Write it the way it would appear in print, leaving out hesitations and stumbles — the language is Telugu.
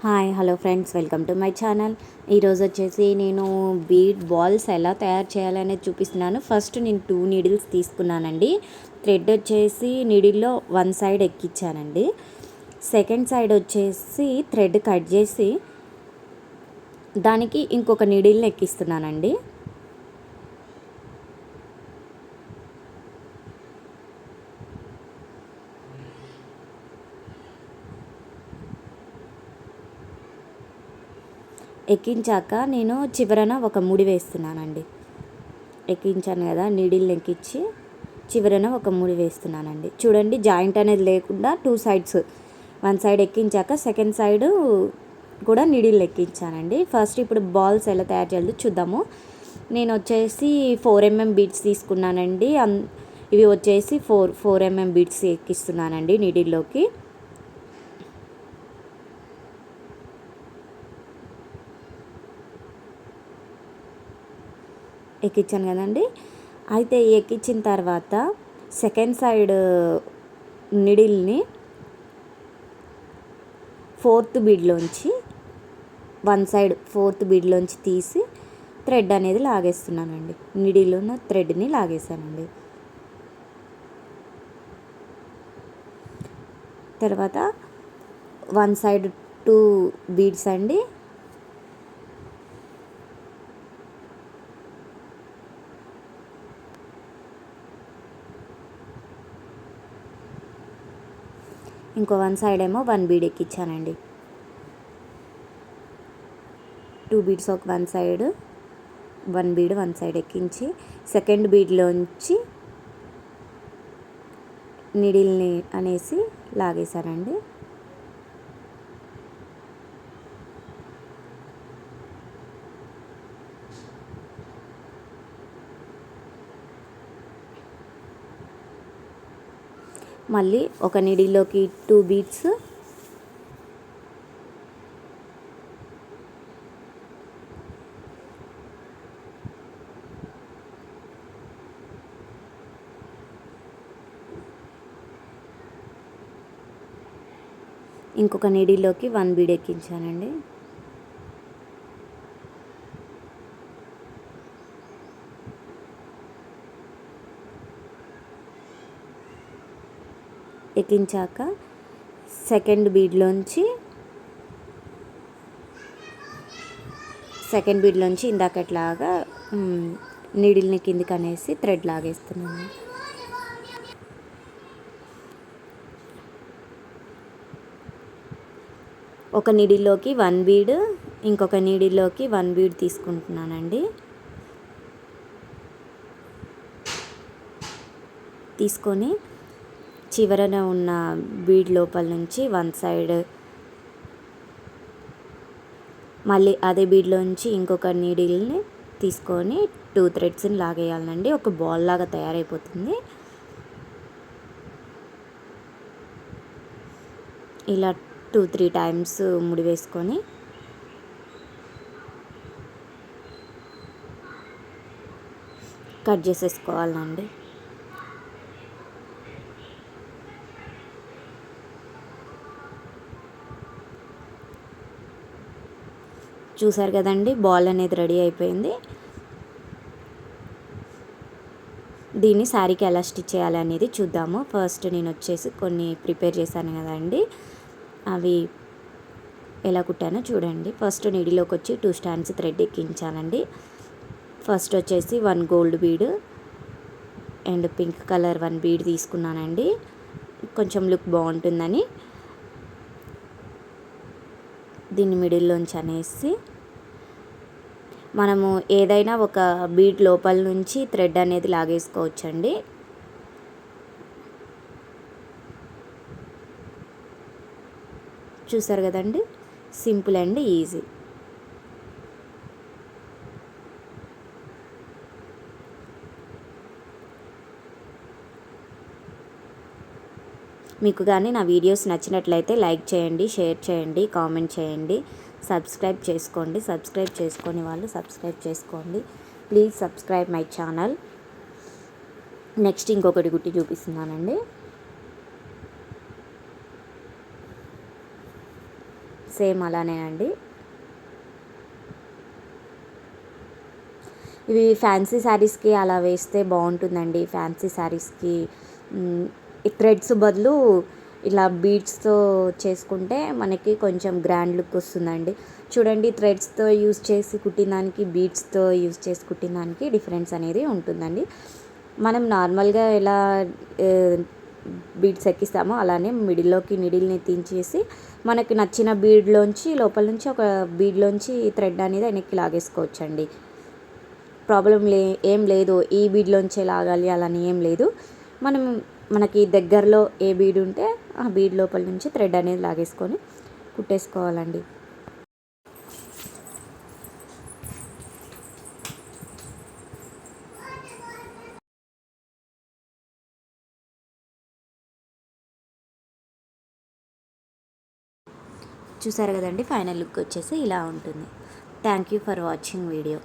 Hi hello friends, welcome to my channel. ఈరోజు వచ్చేసి నేను బీడ్ బాల్స్ ఎలా తయారు చేయాలనేది చూపిస్తున్నాను. ఫస్ట్ నేను 2 నీడిల్స్ తీసుకున్నానండి. థ్రెడ్ వచ్చేసి నీడిల్లో 1 సైడ్ ఎక్కించానండి. సెకండ్ సైడ్ వచ్చేసి థ్రెడ్ కట్ చేసి దానికి ఇంకొక నీడిల్ని ఎక్కిస్తున్నానండి. ఎక్కించాక నేను చివరన ఒక ముడి వేస్తున్నానండి. ఎక్కించాను కదా, నీడిల్ని ఎక్కించి చివరన ఒక ముడి వేస్తున్నానండి. చూడండి, జాయింట్ అనేది లేకుండా 2 సైడ్స్, 1 సైడ్ ఎక్కించాక సెకండ్ సైడ్ కూడా నీడిల్ ఎక్కించానండి. ఫస్ట్ ఇప్పుడు బాల్స్ ఎలా తయారు చేయాలో చూద్దాము. నేను వచ్చేసి 4mm బీడ్స్ తీసుకున్నానండి. ఇవి వచ్చేసి 4mm బీడ్స్ ఎక్కిస్తున్నానండి నీడిల్లోకి. ఎక్కించాను కదండి. అయితే ఎక్కించిన తర్వాత సెకండ్ సైడ్ నిడిల్ని 4th బీడ్లోంచి 1 సైడ్ 4th బీడ్లోంచి తీసి థ్రెడ్ అనేది లాగేస్తున్నానండి. నిడిల్లో ఉన్న థ్రెడ్ని లాగేసానండి. తర్వాత 1 సైడ్ 2 బీడ్స్ అండి. ఇంకో 1 సైడ్ ఏమో 1 బీడ్ ఎక్కించానండి. 2 బీడ్స్ ఒక 1 సైడ్, 1 బీడ్ 1 సైడ్ ఎక్కించి సెకండ్ బీడ్లోంచి నీడిల్ని అనేసి లాగేశానండి. మళ్ళీ ఒక నీడిల్లోకి 2 బీడ్స్, ఇంకొక నీడిల్లోకి 1 బీడ్ ఎక్కించానండి. ఎక్కించాక సెకండ్ బీడ్లోంచి ఇందాకట్లాగా నీడిల్ని కిందికి అనేసి థ్రెడ్ లాగేస్తున్నాను. ఒక నీడిల్లోకి 1 బీడ్, ఇంకొక నీడిల్లోకి 1 బీడ్ తీసుకుంటున్నానండి. తీసుకొని చివరన ఉన్న బీడ్ లోపల నుంచి 1 సైడ్, మళ్ళీ అదే బీడ్లోంచి ఇంకొక నీడిల్ని తీసుకొని 2 థ్రెడ్స్ని లాగేయాలండి. ఒక బాల్ లాగా తయారైపోతుంది. ఇలా 2-3 టైమ్స్ ముడి వేసుకొని కట్ చేసేసుకోవాలండి. చూసారు కదండి, బాల్ అనేది రెడీ అయిపోయింది. దీన్ని శారీకి ఎలా స్టిచ్ చేయాలి అనేది చూద్దాము. ఫస్ట్ నేను వచ్చేసి కొన్ని ప్రిపేర్ చేశాను కదండి, అవి ఎలా కుట్టానో చూడండి. ఫస్ట్ నీడిలోకి వచ్చి 2 స్టాండ్స్ థ్రెడ్ ఎక్కించానండి. ఫస్ట్ వచ్చేసి 1 gold bead and pink colour 1 bead తీసుకున్నానండి. కొంచెం లుక్ బాగుంటుందని దీన్ని మిడిల్లోంచి అనేసి మనము ఏదైనా ఒక బీడ్ లోపల నుంచి థ్రెడ్ అనేది లాగేసుకోవచ్చండి. చూసారు కదండి, సింపుల్ అండ్ ఈజీ. మీకు కానీ నా వీడియోస్ నచ్చినట్లయితే లైక్ చేయండి, షేర్ చేయండి, కామెంట్ చేయండి, సబ్స్క్రైబ్ చేసుకోండి. సబ్స్క్రైబ్ చేసుకొని వాళ్ళు సబ్స్క్రైబ్ చేసుకోండి. Please subscribe my channel. Next ఇంకొకటి గుట్టి చూపిస్తున్నానండి. సేమ్ అలానేనండి. ఇవి ఫ్యాన్సీ శారీస్కి అలా వేస్తే బాగుంటుందండి. ఫ్యాన్సీ శారీస్కి ఈ థ్రెడ్స్ బదులు ఇలా బీడ్స్తో చేసుకుంటే మనకి కొంచెం గ్రాండ్ లుక్ వస్తుందండి. చూడండి, థ్రెడ్స్తో యూజ్ చేసి కుట్టిన దానికి బీడ్స్తో యూజ్ చేసి కుట్టిన దానికి డిఫరెన్స్ అనేది ఉంటుందండి. మనం నార్మల్గా ఎలా బీడ్స్ ఎక్కిస్తామో అలానే మిడిల్లోకి నీడిల్ని తీసేసి మనకి నచ్చిన బీడ్లోంచి లోపల నుంచి ఒక బీడ్లోంచి థ్రెడ్ అనేది వెనక్కి లాగేసుకోవచ్చండి. ప్రాబ్లం ఏం లేదు, ఈ బీడ్లోంచే లాగాలి అలాని ఏం లేదు. మనకి దగ్గరలో ఏ బీడ్ ఉంటే ఆ బీడ్ లోపల నుంచి థ్రెడ్ అనేది లాగేసుకొని కుట్టేసుకోవాలండి. చూసారు కదండి, ఫైనల్ లుక్ వచ్చేసి ఇలా ఉంటుంది. Thank you for watching video.